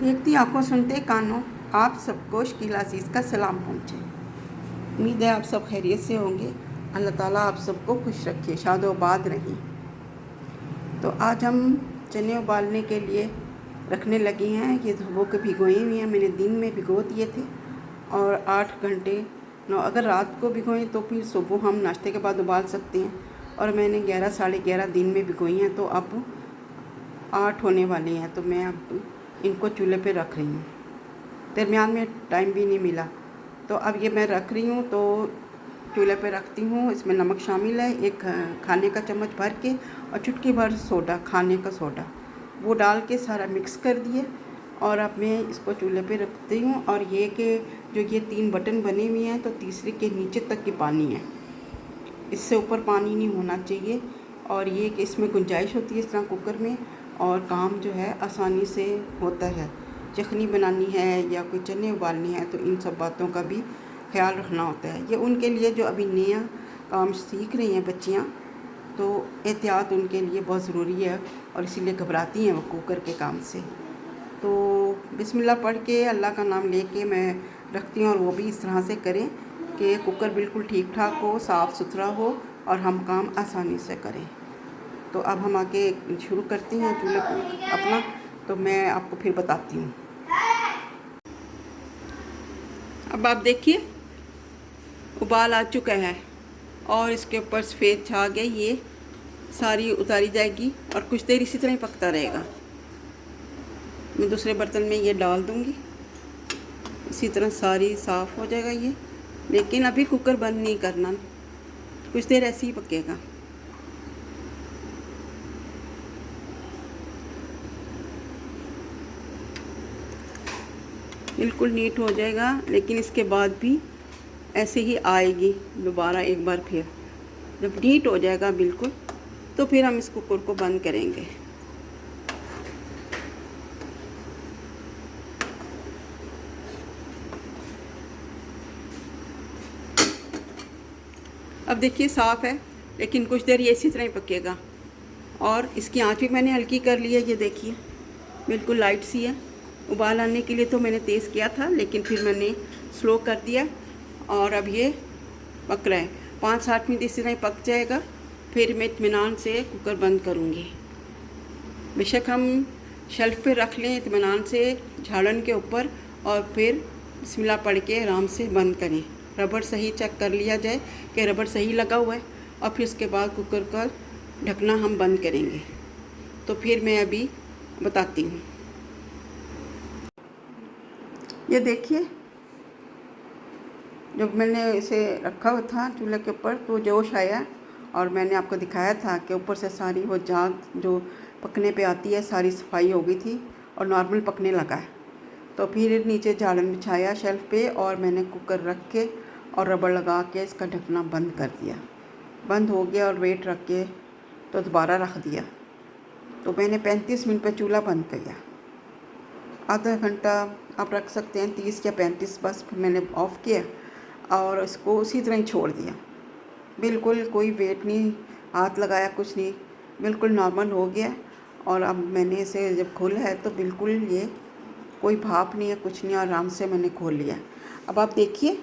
देखती आंखों सुनते कानों, आप सबको शकीला अज़ीज़ का सलाम पहुँचे। उम्मीद है आप सब खैरियत से होंगे। अल्लाह ताला आप सबको खुश रखे, शादोबाद रहें। तो आज हम चने उबालने के लिए रखने लगे हैं। ये धोबों के भिगोए हुए हैं, मैंने दिन में भिगो दिए थे और 8 घंटे अगर रात को भिगोएं तो फिर सुबह हम नाश्ते के बाद उबाल सकते हैं। और मैंने 11 साढ़े 11 दिन में भिगोई हैं, तो अब 8 होने वाले हैं। तो मैं अब इनको चूल्हे पे रख रही हूँ। दरमियान में टाइम भी नहीं मिला, तो अब ये मैं रख रही हूँ। तो चूल्हे पे रखती हूँ। इसमें नमक शामिल है, एक खाने का चम्मच भर के, और चुटकी भर सोडा, खाने का सोडा, वो डाल के सारा मिक्स कर दिए। और अब मैं इसको चूल्हे पे रखती हूँ। और ये कि जो ये 3 बटन बने हुए हैं, तो तीसरे के नीचे तक की पानी है, इससे ऊपर पानी नहीं होना चाहिए। और ये कि इसमें गुंजाइश होती है इस तरह कुकर में, और काम जो है आसानी से होता है। यखनी बनानी है या कोई चने उबालनी है, तो इन सब बातों का भी ख्याल रखना होता है। ये उनके लिए जो अभी नया काम सीख रही हैं बच्चियाँ, तो एहतियात उनके लिए बहुत ज़रूरी है, और इसीलिए घबराती हैं वो कुकर के काम से। तो बिस्मिल्लाह पढ़ के अल्लाह का नाम लेके मैं रखती हूँ। और वो भी इस तरह से करें कि कुकर बिल्कुल ठीक ठाक हो, साफ़ सुथरा हो, और हम काम आसानी से करें। तो अब हम आगे शुरू करते हैं चूल्हे अपना, तो मैं आपको फिर बताती हूँ। अब आप देखिए उबाल आ चुका है, और इसके ऊपर सफ़ेद छा गई, ये सारी उतारी जाएगी और कुछ देर इसी तरह ही पकता रहेगा। मैं दूसरे बर्तन में ये डाल दूँगी, इसी तरह सारी साफ़ हो जाएगा ये। लेकिन अभी कुकर बंद नहीं करना, कुछ देर ऐसे ही पकेगा। बिल्कुल नीट हो जाएगा, लेकिन इसके बाद भी ऐसे ही आएगी दोबारा एक बार फिर। जब नीट हो जाएगा बिल्कुल, तो फिर हम इस कुकर को बंद करेंगे। अब देखिए साफ़ है, लेकिन कुछ देर ये इसी तरह ही पकेगा। और इसकी आंच भी मैंने हल्की कर ली है, ये देखिए बिल्कुल लाइट सी है। उबाल आने के लिए तो मैंने तेज़ किया था, लेकिन फिर मैंने स्लो कर दिया, और अब ये पक रहा है। 5-7 मिनट इसी तरह पक जाएगा, फिर मैं इत्मीनान से कुकर बंद करूँगी। बेशक हम शेल्फ़ पे रख लें इत्मीनान से झाड़न के ऊपर, और फिर बिस्मिल्लाह पढ़ के आराम से बंद करें। रबड़ सही चेक कर लिया जाए कि रबड़ सही लगा हुआ है, और फिर उसके बाद कुकर का ढकना हम बंद करेंगे। तो फिर मैं अभी बताती हूँ। ये देखिए, जब मैंने इसे रखा हुआ था चूल्हे के ऊपर, तो जोश आया, और मैंने आपको दिखाया था कि ऊपर से सारी वो झाग जो पकने पे आती है सारी सफाई हो गई थी, और नॉर्मल पकने लगा है। तो फिर नीचे झाड़न बिछाया शेल्फ़ पे, और मैंने कुकर रख के और रबड़ लगा के इसका ढकना बंद कर दिया। बंद हो गया, और वेट रख के तो दोबारा रख दिया। तो मैंने 35 मिनट पे चूल्हा बंद किया। आधा घंटा आप रख सकते हैं, 30 या 35, बस मैंने ऑफ़ किया और इसको उसी तरह ही छोड़ दिया। बिल्कुल कोई वेट नहीं, हाथ लगाया, कुछ नहीं, बिल्कुल नॉर्मल हो गया। और अब मैंने इसे जब खोला है, तो बिल्कुल ये कोई भाप नहीं है, कुछ नहीं, आराम से मैंने खोल लिया। अब आप देखिए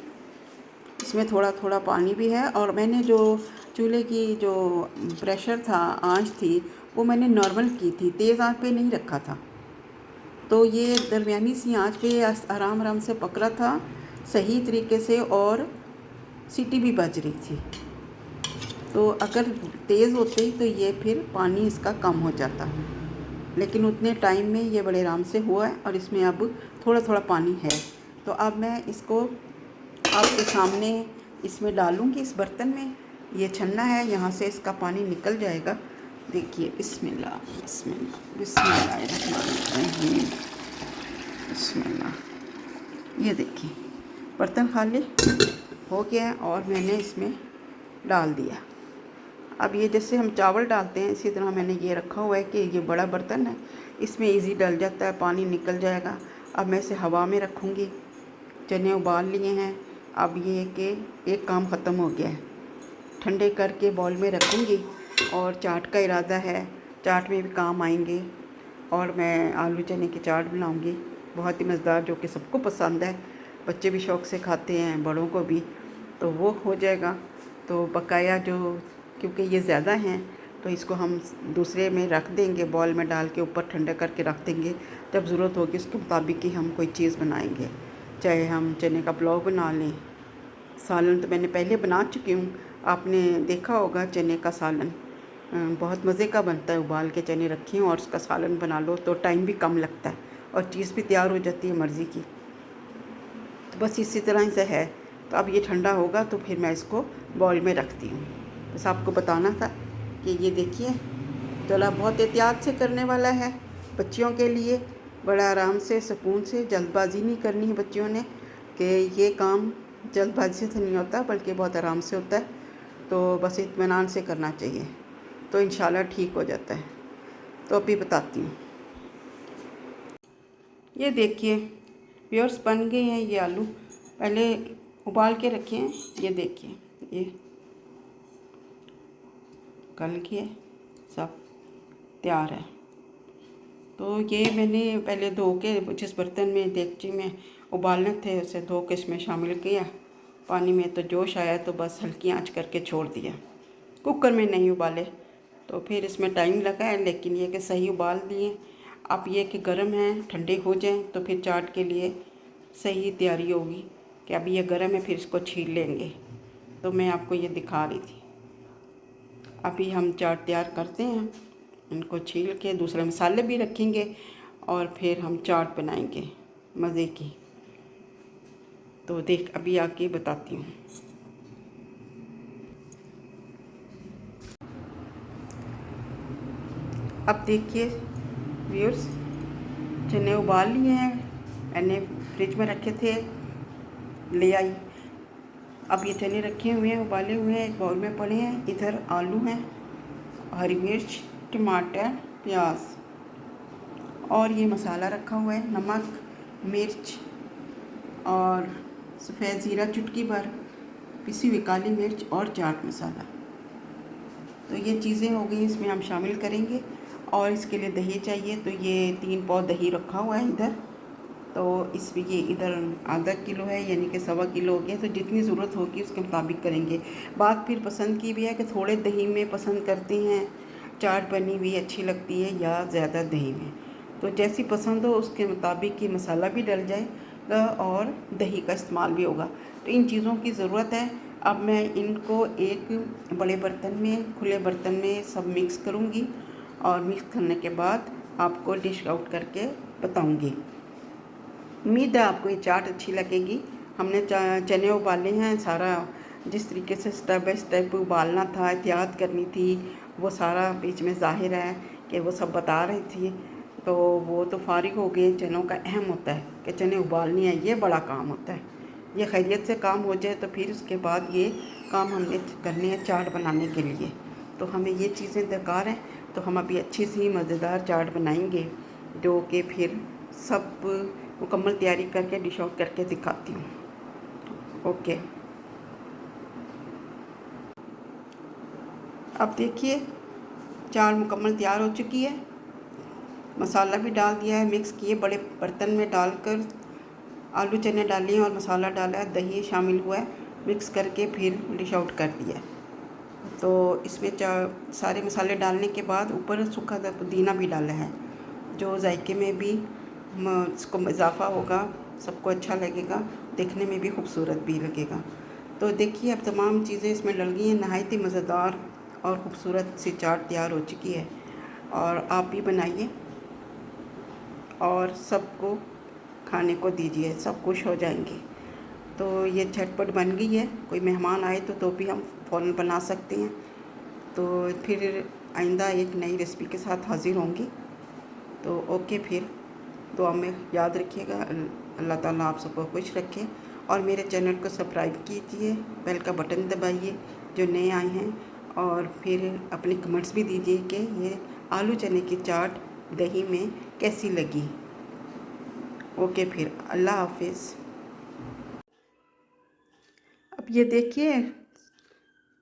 इसमें थोड़ा थोड़ा पानी भी है, और मैंने जो चूल्हे की जो प्रेशर था, आंच थी, वो मैंने नॉर्मल की थी, तेज़ आंच पे नहीं रखा था। तो ये दरमियानी सी आंच पे आराम आराम से पक रहा था सही तरीके से, और सीटी भी बज रही थी। तो अगर तेज़ होते तो ये फिर पानी इसका कम हो जाता, लेकिन उतने टाइम में ये बड़े आराम से हुआ है, और इसमें अब थोड़ा थोड़ा पानी है। तो अब मैं इसको आपके सामने इसमें डालूँगी, इस बर्तन में। ये छन्ना है, यहाँ से इसका पानी निकल जाएगा। देखिए बिस्मिल्लाह बिस्मिल्लाह बिस्मिल्लाहिर्रहमानिर्रहीम बिस्मिल्लाह। ये देखिए बर्तन खाली हो गया है, और मैंने इसमें डाल दिया। अब ये जैसे हम चावल डालते हैं, इसी तरह मैंने ये रखा हुआ है कि ये बड़ा बर्तन है, इसमें इजी डल जाता है, पानी निकल जाएगा। अब मैं इसे हवा में रखूँगी। चने उबाल लिए हैं, अब ये कि एक काम ख़त्म हो गया है, ठंडे करके बॉल में रखूँगी। और चाट का इरादा है, चाट में भी काम आएंगे, और मैं आलू चने की चाट बनाऊँगी। बहुत ही मज़ेदार, जो कि सबको पसंद है, बच्चे भी शौक़ से खाते हैं, बड़ों को भी। तो वो हो जाएगा। तो बकाया जो, क्योंकि ये ज़्यादा हैं तो इसको हम दूसरे में रख देंगे, बॉल में डाल के ऊपर ठंडा करके रख देंगे। जब ज़रूरत होगी उसके मुताबिक ही हम कोई चीज़ बनाएंगे, चाहे हम चने का पुलाव बना लें। सालन तो मैंने पहले बना चुकी हूँ, आपने देखा होगा चने का सालन। बहुत मज़े का बनता है, उबाल के चने रखे और उसका सालन बना लो तो टाइम भी कम लगता है और चीज़ भी तैयार हो जाती है मर्ज़ी की। तो बस इसी तरह से है। तो अब ये ठंडा होगा तो फिर मैं इसको बॉल में रखती हूँ। बस आपको बताना था कि ये देखिए, चला बहुत एहतियात से करने वाला है बच्चियों के लिए, बड़ा आराम से, सुकून से। जल्दबाजी नहीं करनी है बच्चियों ने, कि ये काम जल्दबाजी से नहीं होता बल्कि बहुत आराम से होता है। तो बस इत्मीनान से करना चाहिए, तो इंशाल्लाह ठीक हो जाता है। तो अभी बताती हूँ। ये देखिए व्यूअर्स, बन गए हैं ये आलू, पहले उबाल के रखे हैं। ये देखिए, ये गल के सब तैयार है। तो ये मैंने पहले धो के, जिस बर्तन में, देगची में उबालने थे उसे धो के इसमें शामिल किया पानी में। तो जोश आया तो बस हल्की आंच करके छोड़ दिया, कुकर में नहीं उबाले। तो फिर इसमें टाइम लगा है, लेकिन ये कि सही उबाल दिए। अब ये कि गर्म हैं, ठंडे हो जाएं तो फिर चाट के लिए सही तैयारी होगी। कि अभी ये गर्म है, फिर इसको छील लेंगे। तो मैं आपको ये दिखा रही थी। अभी हम चाट तैयार करते हैं, इनको छील के दूसरे मसाले भी रखेंगे और फिर हम चाट बनाएंगे मज़े की। तो देख, अभी आके बताती हूँ। अब देखिए व्यूअर्स, चने उबाल लिए हैं, मैंने फ्रिज में रखे थे, ले आई। अब ये चने रखे हुए हैं, उबाले हुए हैं, एक बाउल में पड़े हैं। इधर आलू हैं, हरी मिर्च, टमाटर, प्याज और ये मसाला रखा हुआ है, नमक, मिर्च और सफ़ेद ज़ीरा चुटकी भर, पिसी हुई काली मिर्च और चाट मसाला। तो ये चीज़ें हो गई, इसमें हम शामिल करेंगे। और इसके लिए दही चाहिए, तो ये 3 पाव दही रखा हुआ है इधर। तो इसमें ये इधर आधा किलो है, यानी कि 1.25 किलो हो गया। तो जितनी ज़रूरत होगी उसके मुताबिक करेंगे। बात फिर पसंद की भी है कि थोड़े दही में पसंद करते हैं चाट बनी हुई अच्छी लगती है या ज़्यादा दही में। तो जैसी पसंद हो उसके मुताबिक ही मसाला भी डल जाएगा और दही का इस्तेमाल भी होगा। तो इन चीज़ों की ज़रूरत है। अब मैं इनको एक बड़े बर्तन में, खुले बर्तन में सब मिक्स करूँगी और मिक्स करने के बाद आपको डिश आउट करके बताऊँगी। उम्मीद है आपको ये चाट अच्छी लगेगी। हमने चने उबाले हैं, सारा जिस तरीके से स्टेप बाय स्टेप उबालना था, एहतियात करनी थी, वो सारा बीच में ज़ाहिर है कि वो सब बता रही थी। तो वो तो फारिग हो गए। चनों का अहम होता है कि चने उबालनी है, ये बड़ा काम होता है। ये खैरियत से काम हो जाए तो फिर उसके बाद ये काम हमने करनी है चाट बनाने के लिए। तो हमें ये चीज़ें दरकार हैं। तो हम अभी अच्छी सी मज़ेदार चाट बनाएंगे, जो कि फिर सब मुकम्मल तैयारी करके डिश आउट करके दिखाती हूँ। ओके, अब देखिए चाट मुकम्मल तैयार हो चुकी है। मसाला भी डाल दिया है, मिक्स किए, बड़े बर्तन में डालकर आलू चने डालिए और मसाला डाला है, दही शामिल हुआ है, मिक्स करके फिर डिश आउट कर दिया। तो इसमें सारे मसाले डालने के बाद ऊपर सूखा पुदीना भी डाला है, जो जायके में भी इसको इजाफ़ा होगा, सबको अच्छा लगेगा, देखने में भी खूबसूरत भी लगेगा। तो देखिए अब तमाम चीज़ें इसमें डल गई हैं। नहायत ही मज़ेदार और ख़ूबसूरत सी चाट तैयार हो चुकी है। और आप भी बनाइए और सबको खाने को दीजिए, सब खुश हो जाएंगे। तो ये झटपट बन गई है, कोई मेहमान आए तो भी हम फ़ौरन बना सकते हैं। तो फिर आइंदा एक नई रेसिपी के साथ हाज़िर होंगी। तो ओके, फिर दुआ में याद रखिएगा। अल्लाह ताला आप सबको खुश रखे और मेरे चैनल को सब्सक्राइब कीजिए, बेल का बटन दबाइए जो नए आए हैं। और फिर अपने कमेंट्स भी दीजिए कि ये आलू चने की चाट दही में कैसी लगी। ओके, फिर अल्लाह हाफिज़। अब ये देखिए,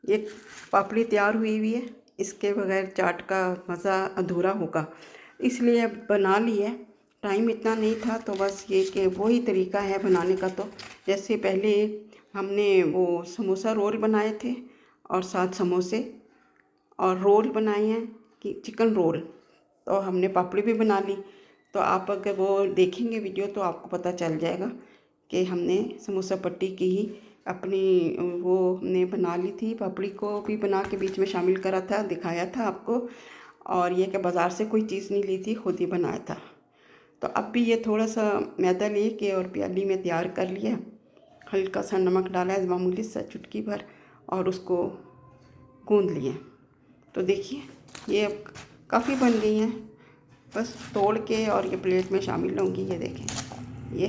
ये पापड़ी तैयार हुई हुई है। इसके बगैर चाट का मज़ा अधूरा होगा, इसलिए अब बना ली है। टाइम इतना नहीं था, तो बस ये कि वही तरीका है बनाने का। तो जैसे पहले हमने वो समोसा रोल बनाए थे और साथ समोसे और रोल बनाए हैं कि चिकन रोल, तो हमने पापड़ी भी बना ली। तो आप अगर वो देखेंगे वीडियो तो आपको पता चल जाएगा कि हमने समोसा पट्टी की ही अपनी वो हमने बना ली थी। पापड़ी को भी बना के बीच में शामिल करा था, दिखाया था आपको। और ये कि बाज़ार से कोई चीज़ नहीं ली थी, खुद ही बनाया था। तो अब भी ये थोड़ा सा मैदा ले के और प्याली में तैयार कर लिया, हल्का सा नमक डाला है मामूली सा चुटकी भर, और उसको गूंद लिए। तो देखिए ये अब काफ़ी बन गई हैं, बस तोड़ के और ये प्लेट में शामिल होंगी। ये देखें, ये